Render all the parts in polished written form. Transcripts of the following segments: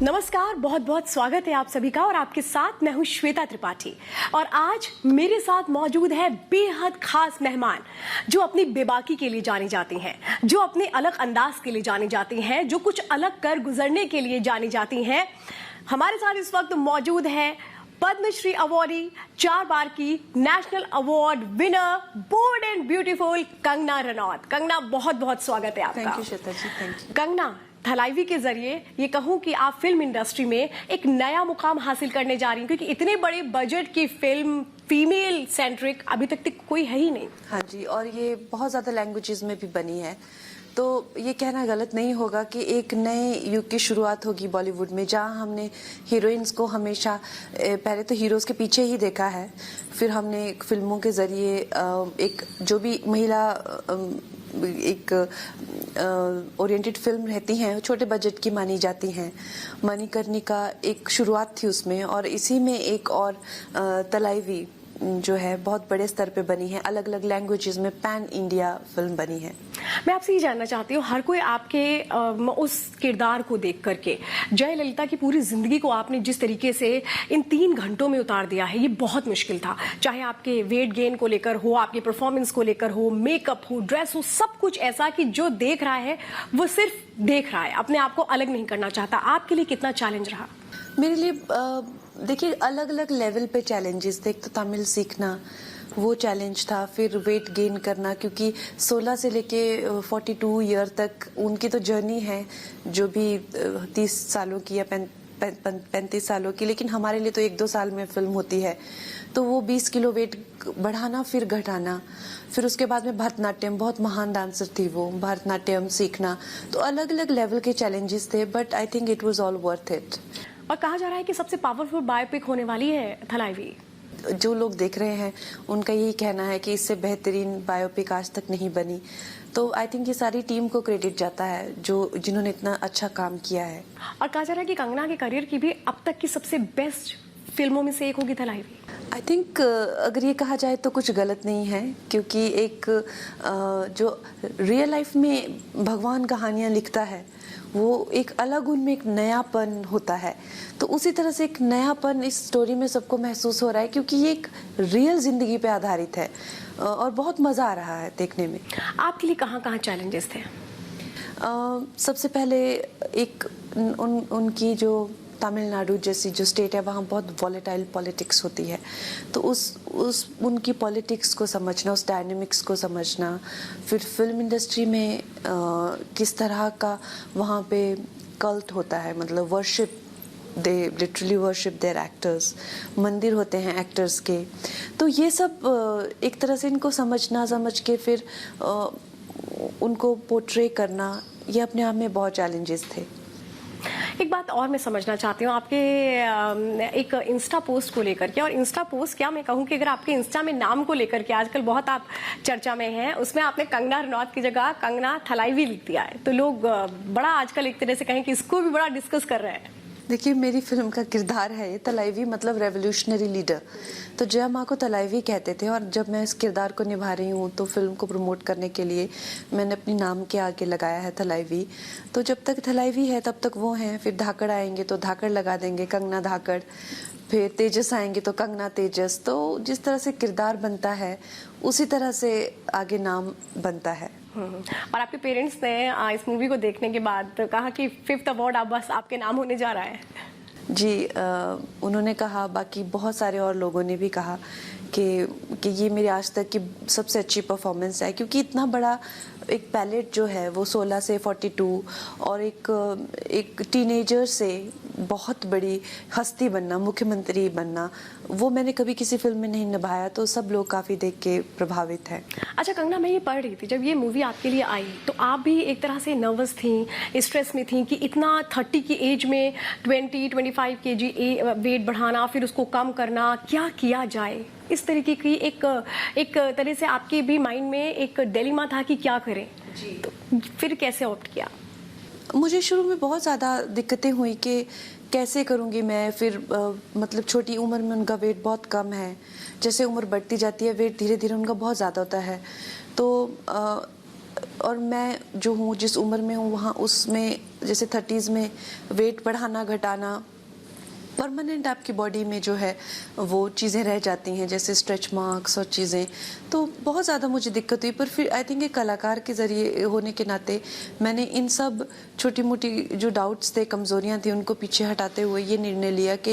नमस्कार, बहुत बहुत स्वागत है आप सभी का। और आपके साथ मैं हूं श्वेता त्रिपाठी। और आज मेरे साथ मौजूद है बेहद खास मेहमान जो अपनी बेबाकी के लिए जानी जाती हैं, जो अपने अलग अंदाज के लिए जानी जाती हैं, जो कुछ अलग कर गुजरने के लिए जानी जाती हैं। हमारे साथ इस वक्त मौजूद है पद्मश्री अवार्डी, 4 बार की national award winner, bold and beautiful Kangana Ranaut. Kangana, बहुत बहुत स्वागत है आपका। Thank you Shweta ji, thank you. Kangana, Thalaivi के जरिए ये कहूं कि आप फिल्म इंडस्ट्री में एक नया मुकाम हासिल करने जा रही हैं, क्योंकि इतने बड़े बजट की फिल्म फीमेल सेंट्रिक अभी तक कोई है ही नहीं। हाँ जी, और ये बहुत ज़्यादा लैंग्वेजेस में भी बनी है, तो ये कहना गलत नहीं होगा कि एक नए युग की शुरुआत होगी बॉलीवुड में, जहाँ हमने हीरोइंस को हमेशा पहले तो हीरोज़ के पीछे ही देखा है, फिर हमने फिल्मों के ज़रिए एक जो भी महिला एक ओरिएंटेड फिल्म रहती हैं, छोटे बजट की मानी जाती हैं, मणिकर्णिका एक शुरुआत थी उसमें, और इसी में एक और तलाइवी जो है बहुत बड़े स्तर पे बनी है, अलग अलग लैंग्वेजेस में पैन इंडिया फिल्म बनी है। मैं आपसे ये जानना चाहती हूँ, हर कोई आपके उस किरदार को देख करके, जयललिता की पूरी जिंदगी को आपने जिस तरीके से इन 3 घंटों में उतार दिया है, ये बहुत मुश्किल था। चाहे आपके वेट गेन को लेकर हो, आपके परफॉर्मेंस को लेकर हो, मेकअप हो, ड्रेस हो, सब कुछ ऐसा कि जो देख रहा है वो सिर्फ देख रहा है, अपने आप को अलग नहीं करना चाहता। आपके लिए कितना चैलेंज रहा? मेरे लिए देखिए, अलग अलग लेवल पे चैलेंजेस थे। एक तो तमिल सीखना, वो चैलेंज था, फिर वेट गेन करना, क्योंकि 16 से लेके 42 ईयर तक उनकी तो जर्नी है, जो भी 30 सालों की या 35 सालों की, लेकिन हमारे लिए तो 1-2 साल में फिल्म होती है। तो वो 20 किलो वेट बढ़ाना, फिर घटाना, फिर उसके बाद में भरतनाट्यम, बहुत महान डांसर थी वो, भरतनाट्यम सीखना, तो अलग अलग लेवल के चैलेंजेस थे, but I think it was all worth it. और कहा जा रहा है कि सबसे पावरफुल बायोपिक होने वाली है थलाइवी। जो लोग देख रहे हैं उनका यही कहना है कि इससे बेहतरीन बायोपिक आज तक नहीं बनी, तो आई थिंक ये सारी टीम को क्रेडिट जाता है जिन्होंने इतना अच्छा काम किया है। और कहा जा रहा है कि कंगना के करियर की भी अब तक की सबसे बेस्ट फिल्मों में से एक होगी थलाइवी। आई थिंक अगर ये कहा जाए तो कुछ गलत नहीं है, क्योंकि एक जो रियल लाइफ में भगवान कहानियाँ लिखता है, वो एक अलग उनमें एक नयापन होता है, तो उसी तरह से एक नयापन इस स्टोरी में सबको महसूस हो रहा है, क्योंकि ये एक रियल जिंदगी पे आधारित है, और बहुत मज़ा आ रहा है देखने में। आपके लिए कहाँ कहाँ चैलेंजेस थे? सबसे पहले एक उनकी जो तमिलनाडु जैसी जो स्टेट है, वहाँ बहुत वॉलेटाइल पॉलिटिक्स होती है, तो उस उनकी पॉलिटिक्स को समझना, उस डायनेमिक्स को समझना, फिर फिल्म इंडस्ट्री में किस तरह का वहाँ पे कल्ट होता है, मतलब worship, they literally worship their actors, मंदिर होते हैं एक्टर्स के, तो ये सब एक तरह से इनको समझ के फिर उनको पोर्ट्रे करना, ये अपने आप में बहुत चैलेंजेस थे। एक बात और मैं समझना चाहती हूँ आपके एक इंस्टा पोस्ट को लेकर के, और इंस्टा पोस्ट क्या, मैं कहूँ कि अगर आपके इंस्टा में नाम को लेकर के आजकल बहुत आप चर्चा में हैं, उसमें आपने कंगना रनौत की जगह कंगना थलाइवी लिख दिया है, तो लोग बड़ा आजकल एक तरह से कहें कि इसको भी बड़ा डिस्कस कर रहे हैं। देखिए, मेरी फिल्म का किरदार है ये तलाइवी, मतलब रेवोल्यूशनरी लीडर, तो जया माँ को तलाइवी कहते थे, और जब मैं इस किरदार को निभा रही हूँ तो फिल्म को प्रमोट करने के लिए मैंने अपनी नाम के आगे लगाया है थलाइवी। तो जब तक थलाइवी है तब तक वो हैं, फिर धाकड़ आएंगे तो धाकड़ लगा देंगे, कंगना धाकड़, फिर तेजस आएंगे तो कंगना तेजस, तो जिस तरह से किरदार बनता है उसी तरह से आगे नाम बनता है। और आपके पेरेंट्स ने इस मूवी को देखने के बाद कहा कि 5th अवार्ड अब बस आपके नाम होने जा रहा है। जी, उन्होंने कहा, बाकी बहुत सारे और लोगों ने भी कहा कि ये मेरी आज तक की सबसे अच्छी परफॉर्मेंस है, क्योंकि इतना बड़ा एक पैलेट जो है वो 16 से 42, और एक टीनेजर से बहुत बड़ी हस्ती बनना, मुख्यमंत्री बनना, वो मैंने कभी किसी फिल्म में नहीं निभाया, तो सब लोग काफ़ी देख के प्रभावित हैं। अच्छा कंगना, मैं ये पढ़ रही थी, जब ये मूवी आपके लिए आई तो आप भी एक तरह से नर्वस थी, स्ट्रेस में थी कि इतना 30 की एज में 20-25 kg वेट बढ़ाना, फिर उसको कम करना, क्या किया जाए, इस तरीके की एक तरह से आपके भी माइंड में एक डिलेमा था कि क्या करें जी, तो फिर कैसे ऑप्ट किया? मुझे शुरू में बहुत ज़्यादा दिक्कतें हुई कि कैसे करूँगी मैं, फिर मतलब छोटी उम्र में उनका वेट बहुत कम है, जैसे उम्र बढ़ती जाती है वेट धीरे धीरे उनका बहुत ज़्यादा होता है, तो और मैं जो हूँ, जिस उम्र में हूँ, वहाँ उसमें जैसे 30s में वेट बढ़ाना घटाना, परमानेंट आपकी बॉडी में जो है वो चीज़ें रह जाती हैं, जैसे स्ट्रेच मार्क्स और चीज़ें, तो बहुत ज़्यादा मुझे दिक्कत हुई। पर फिर आई थिंक एक कलाकार के ज़रिए होने के नाते मैंने इन सब छोटी मोटी जो डाउट्स थे, कमज़ोरियाँ थी, उनको पीछे हटाते हुए ये निर्णय लिया कि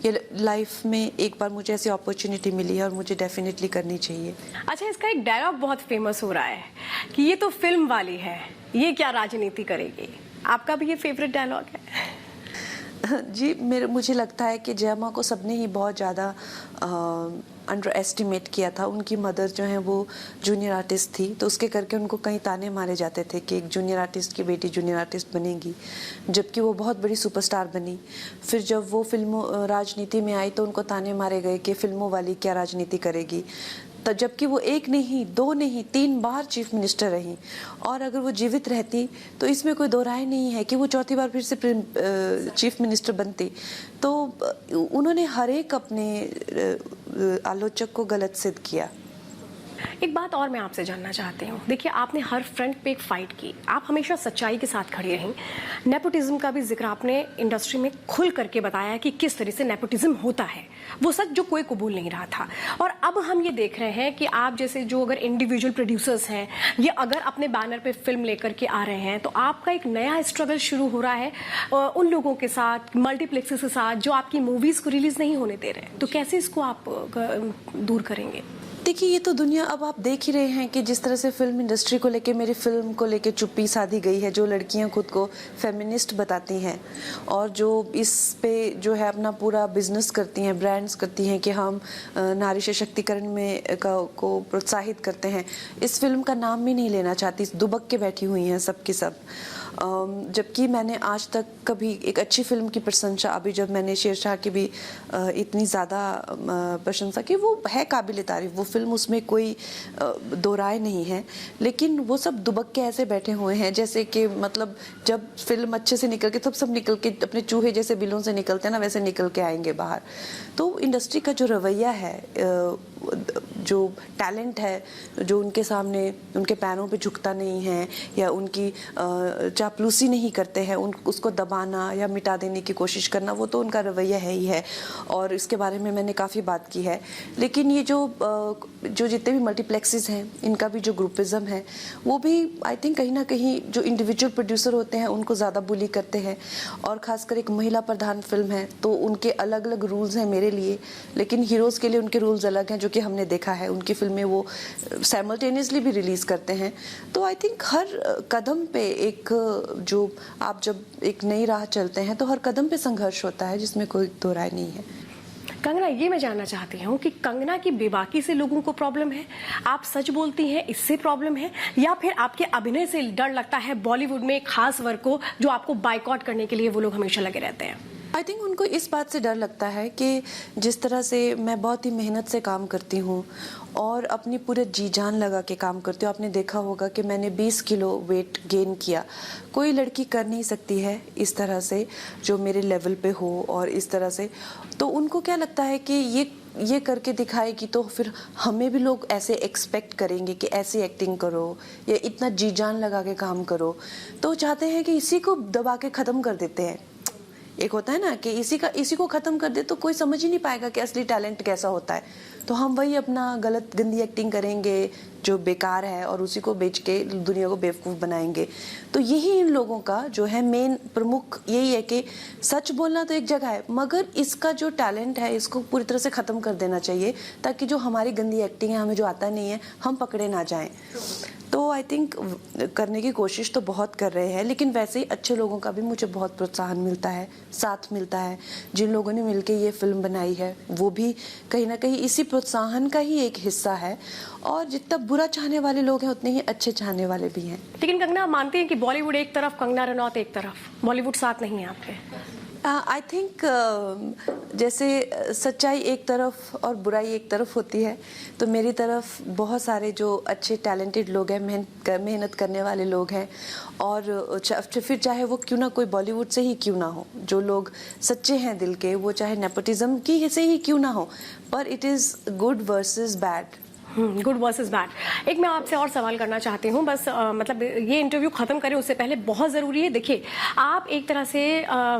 ये लाइफ में एक बार मुझे ऐसी अपॉर्चुनिटी मिली है और मुझे डेफिनेटली करनी चाहिए। अच्छा, इसका एक डायलॉग बहुत फेमस हो रहा है कि ये तो फिल्म वाली है, ये क्या राजनीति करेगी। आपका भी ये फेवरेट डायलॉग है? जी, मुझे लगता है कि जया माँ को सबने ही बहुत ज़्यादा अंडर एस्टिमेट किया था। उनकी मदर जो है वो जूनियर आर्टिस्ट थी, तो उसके करके उनको कई ताने मारे जाते थे कि एक जूनियर आर्टिस्ट की बेटी जूनियर आर्टिस्ट बनेगी, जबकि वो बहुत बड़ी सुपरस्टार बनी। फिर जब वो फिल्मों राजनीति में आई तो उनको ताने मारे गए कि फिल्मों वाली क्या राजनीति करेगी, तो जबकि वो एक नहीं, दो नहीं, 3 बार चीफ मिनिस्टर रही। और अगर वो जीवित रहती तो इसमें कोई दो राय नहीं है कि वो चौथी बार फिर से चीफ मिनिस्टर बनती। तो उन्होंने हर एक अपने आलोचक को गलत सिद्ध किया। एक बात और मैं आपसे जानना चाहती हूँ। देखिए, आपने हर फ्रंट पे एक फाइट की, आप हमेशा सच्चाई के साथ खड़ी रहीं। नेपोटिज्म का भी जिक्र आपने इंडस्ट्री में खुल करके बताया कि किस तरह से नेपोटिज्म होता है, वो सच जो कोई कबूल नहीं रहा था। और अब हम ये देख रहे हैं कि आप जैसे जो अगर इंडिविजुअल प्रोड्यूसर्स हैं, ये अगर अपने बैनर पे फिल्म लेकर के आ रहे हैं, तो आपका एक नया स्ट्रगल शुरू हो रहा है उन लोगों के साथ, मल्टीप्लेक्सेस के साथ, जो आपकी मूवीज को रिलीज नहीं होने दे रहे हैं। तो कैसे इसको आप दूर करेंगे? देखिए, ये तो दुनिया अब आप देख ही रहे हैं कि जिस तरह से फिल्म इंडस्ट्री को लेके, मेरी फिल्म को लेके चुप्पी साधी गई है। जो लड़कियां खुद को फेमिनिस्ट बताती हैं और जो इस पे जो है अपना पूरा बिजनेस करती हैं, ब्रांड्स करती हैं कि हम नारी सशक्तिकरण में को प्रोत्साहित करते हैं, इस फिल्म का नाम भी नहीं लेना चाहती, दुबक के बैठी हुई हैं सब की सब। जबकि मैंने आज तक कभी एक अच्छी फिल्म की प्रशंसा, अभी जब मैंने शेरशाह की भी इतनी ज़्यादा प्रशंसा की, वो है काबिल तारीफ वो फिल्म, उसमें कोई दो राय नहीं है, लेकिन वो सब दुबक के ऐसे बैठे हुए हैं जैसे कि मतलब जब फिल्म अच्छे से निकल के, तब सब निकल के अपने चूहे जैसे बिलों से निकलते हैं ना, वैसे निकल के आएंगे बाहर। तो इंडस्ट्री का जो रवैया है, जो टैलेंट है, जो उनके सामने उनके पैरों पे झुकता नहीं है या उनकी चापलूसी नहीं करते हैं, उसको दबाना या मिटा देने की कोशिश करना, वो तो उनका रवैया है ही है। और इसके बारे में मैंने काफ़ी बात की है। लेकिन ये जो जितने भी मल्टीप्लेक्सेस हैं, इनका भी जो ग्रुपिज्म है, वो भी आई थिंक कहीं ना कहीं जो इंडिविजुअल प्रोड्यूसर होते हैं उनको ज़्यादा बुली करते हैं। और ख़ासकर एक महिला प्रधान फिल्म है तो उनके अलग अलग रूल्स हैं मेरे लिए, लेकिन हीरोज़ के लिए उनके रूल्स अलग हैं, जो कि हमने देखा है। उनकी फिल्में वो साइमल्टेनियसली भी रिलीज़ करते हैं। तो आई थिंक हर कदम पे एक जो आप जब एक नई राह चलते हैं तो हर कदम पे संघर्ष होता है, जिसमें कोई दो राय नहीं है। कंगना, ये मैं जानना चाहती हूँ कि कंगना की बेबाकी से लोगों को प्रॉब्लम है, आप सच बोलती हैं इससे प्रॉब्लम है, या फिर आपके अभिनय से डर लगता है बॉलीवुड में एक खास वर्ग को जो आपको बाइकआउट करने के लिए वो लोग हमेशा लगे रहते हैं? आई थिंक उनको इस बात से डर लगता है कि जिस तरह से मैं बहुत ही मेहनत से काम करती हूँ और अपनी पूरे जी जान लगा के काम करती हूँ। आपने देखा होगा कि मैंने 20 किलो वेट गेन किया। कोई लड़की कर नहीं सकती है इस तरह से, जो मेरे लेवल पे हो और इस तरह से। तो उनको क्या लगता है कि ये करके दिखाएगी तो फिर हमें भी लोग ऐसे एक्सपेक्ट करेंगे कि ऐसी एक्टिंग करो या इतना जी जान लगा के काम करो। तो चाहते हैं कि इसी को दबा के ख़त्म कर देते हैं। एक होता है ना कि इसी को ख़त्म कर दे तो कोई समझ ही नहीं पाएगा कि असली टैलेंट कैसा होता है। तो हम वही अपना गलत गंदी एक्टिंग करेंगे जो बेकार है और उसी को बेच के दुनिया को बेवकूफ़ बनाएंगे। तो यही इन लोगों का जो है मेन प्रमुख यही है कि सच बोलना तो एक जगह है, मगर इसका जो टैलेंट है इसको पूरी तरह से ख़त्म कर देना चाहिए, ताकि जो हमारी गंदी एक्टिंग है, हमें जो आता नहीं है, हम पकड़े ना जाएं। तो आई थिंक करने की कोशिश तो बहुत कर रहे हैं, लेकिन वैसे ही अच्छे लोगों का भी मुझे बहुत प्रोत्साहन मिलता है, साथ मिलता है। जिन लोगों ने मिलके ये फिल्म बनाई है वो भी कहीं ना कहीं इसी प्रोत्साहन का ही एक हिस्सा है। और जितना बुरा चाहने वाले लोग हैं उतने ही अच्छे चाहने वाले भी हैं। लेकिन कंगना, आप मानते हैं कि बॉलीवुड एक तरफ, कंगना रनौत एक तरफ, बॉलीवुड साथ नहीं है आपके? आई थिंक जैसे सच्चाई एक तरफ और बुराई एक तरफ होती है, तो मेरी तरफ बहुत सारे जो अच्छे टैलेंटेड लोग हैं, मेहनत करने वाले लोग हैं। और फिर चाहे वो क्यों ना कोई बॉलीवुड से ही क्यों ना हो, जो लोग सच्चे हैं दिल के, वो चाहे नेपोटिज्म की से ही क्यों ना हो, पर it is good versus bad. Good versus bad. एक मैं आपसे और सवाल करना चाहती हूँ, बस मतलब ये इंटरव्यू खत्म करें उससे पहले बहुत ज़रूरी है। देखिए, आप एक तरह से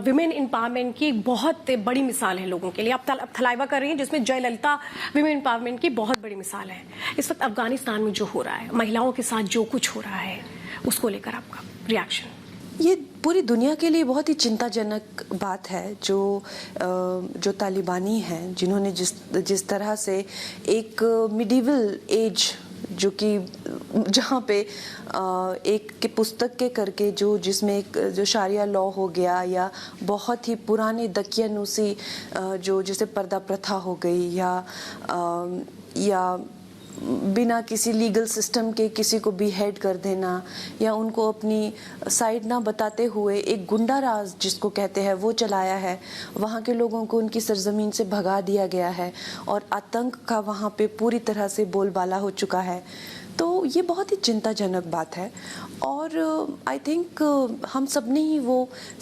विमेन एम्पावरमेंट की बहुत बड़ी मिसाल है लोगों के लिए। आप थलाइवा कर रही हैं जिसमें जयललिता विमेन एम्पावरमेंट की बहुत बड़ी मिसाल है। इस वक्त अफगानिस्तान में जो हो रहा है, महिलाओं के साथ जो कुछ हो रहा है, उसको लेकर आपका रिएक्शन? ये पूरी दुनिया के लिए बहुत ही चिंताजनक बात है। जो तालिबानी हैं, जिन्होंने जिस तरह से एक मिडिवल एज, जो कि जहाँ पे एक की पुस्तक के करके जिसमें एक जो शारिया लॉ हो गया, या बहुत ही पुराने दकियानूसी जो जैसे पर्दा प्रथा हो गई, या बिना किसी लीगल सिस्टम के किसी को बीहेड कर देना, या उनको अपनी साइड ना बताते हुए एक गुंडा राज जिसको कहते हैं वो चलाया है। वहाँ के लोगों को उनकी सरजमीन से भगा दिया गया है और आतंक का वहाँ पे पूरी तरह से बोलबाला हो चुका है। तो ये बहुत ही चिंताजनक बात है। और आई थिंक हम सब ने ही वो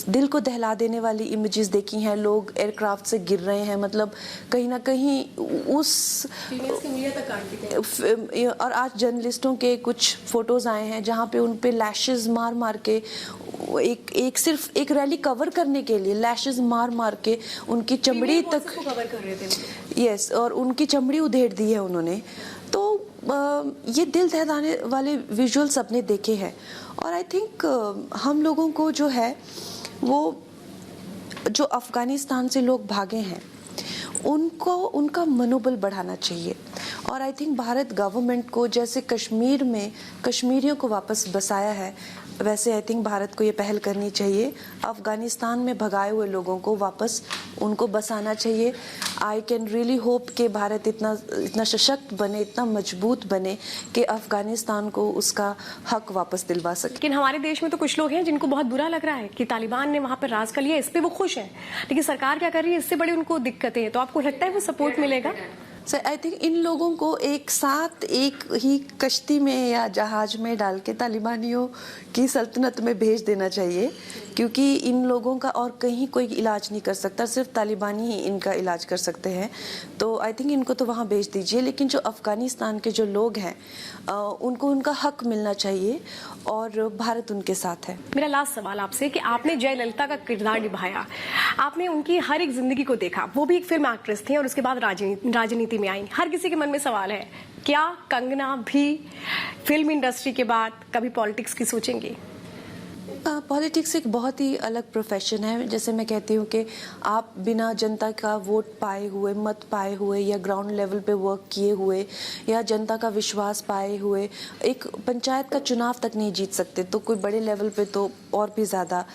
दिल को दहला देने वाली इमेजेस देखी हैं। लोग एयरक्राफ्ट से गिर रहे हैं, मतलब कहीं ना कहीं उस और आज जर्नलिस्टों के कुछ फोटोज आए हैं जहाँ पे उन पे लैशेस मार मार के एक सिर्फ एक रैली कवर करने के लिए लैशेस मार मार के उनकी चमड़ी तक कवर कर रहे थे। यस, और उनकी चमड़ी उधेड़ दी है उन्होंने। तो ये दिल दहलाने वाले विजुअल्स अपने देखे हैं। और आई थिंक हम लोगों को जो है वो जो अफगानिस्तान से लोग भागे हैं उनको उनका मनोबल बढ़ाना चाहिए। और आई थिंक भारत गवर्नमेंट को जैसे कश्मीर में कश्मीरियों को वापस बसाया है, वैसे आई थिंक भारत को ये पहल करनी चाहिए। अफगानिस्तान में भगाए हुए लोगों को वापस उनको बसाना चाहिए। आई कैन रियली होप कि भारत इतना सशक्त बने, इतना मजबूत बने कि अफगानिस्तान को उसका हक वापस दिलवा सके। लेकिन हमारे देश में तो कुछ लोग हैं जिनको बहुत बुरा लग रहा है कि तालिबान ने वहां पर राज कर लिया, इस पे वो खुश हैं, लेकिन सरकार क्या कर रही है, इससे बड़ी उनको दिक्कतें हैं। तो आपको लगता है वो सपोर्ट मिलेगा? सर, आई थिंक इन लोगों को एक साथ एक ही कश्ती में या जहाज में डाल के तालिबानियों की सल्तनत में भेज देना चाहिए, क्योंकि इन लोगों का और कहीं कोई इलाज नहीं कर सकता, सिर्फ तालिबानी ही इनका इलाज कर सकते हैं। तो आई थिंक इनको तो वहाँ भेज दीजिए, लेकिन जो अफगानिस्तान के जो लोग हैं उनको उनका हक मिलना चाहिए और भारत उनके साथ है। मेरा लास्ट सवाल आपसे कि आपने जयललिता का किरदार निभाया, आपने उनकी हर एक जिंदगी को देखा, वो भी एक फिल्म एक्ट्रेस थी और उसके बाद राजनीति में आई। हर किसी के मन में सवाल है, क्या कंगना भी फिल्म इंडस्ट्री के बाद कभी पॉलिटिक्स की सोचेंगी? पॉलिटिक्स एक बहुत ही अलग प्रोफेशन है। जैसे मैं कहती हूँ कि आप बिना जनता का वोट पाए हुए, मत पाए हुए, या ग्राउंड लेवल पे वर्क किए हुए, या जनता का विश्वास पाए हुए एक पंचायत का चुनाव तक नहीं जीत सकते। तो कोई बड़े लेवल पे तो और भी ज़्यादा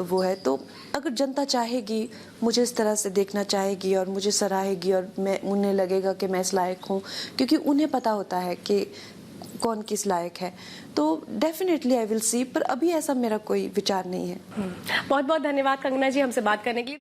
वो है। तो अगर जनता चाहेगी, मुझे इस तरह से देखना चाहेगी और मुझे सराहेगी और उन्हें लगेगा कि मैं इस लायक हूँ, क्योंकि उन्हें पता होता है कि कौन किस लायक है, तो डेफिनेटली आई विल सी। पर अभी ऐसा मेरा कोई विचार नहीं है। बहुत बहुत धन्यवाद कंगना जी हमसे बात करने के लिए।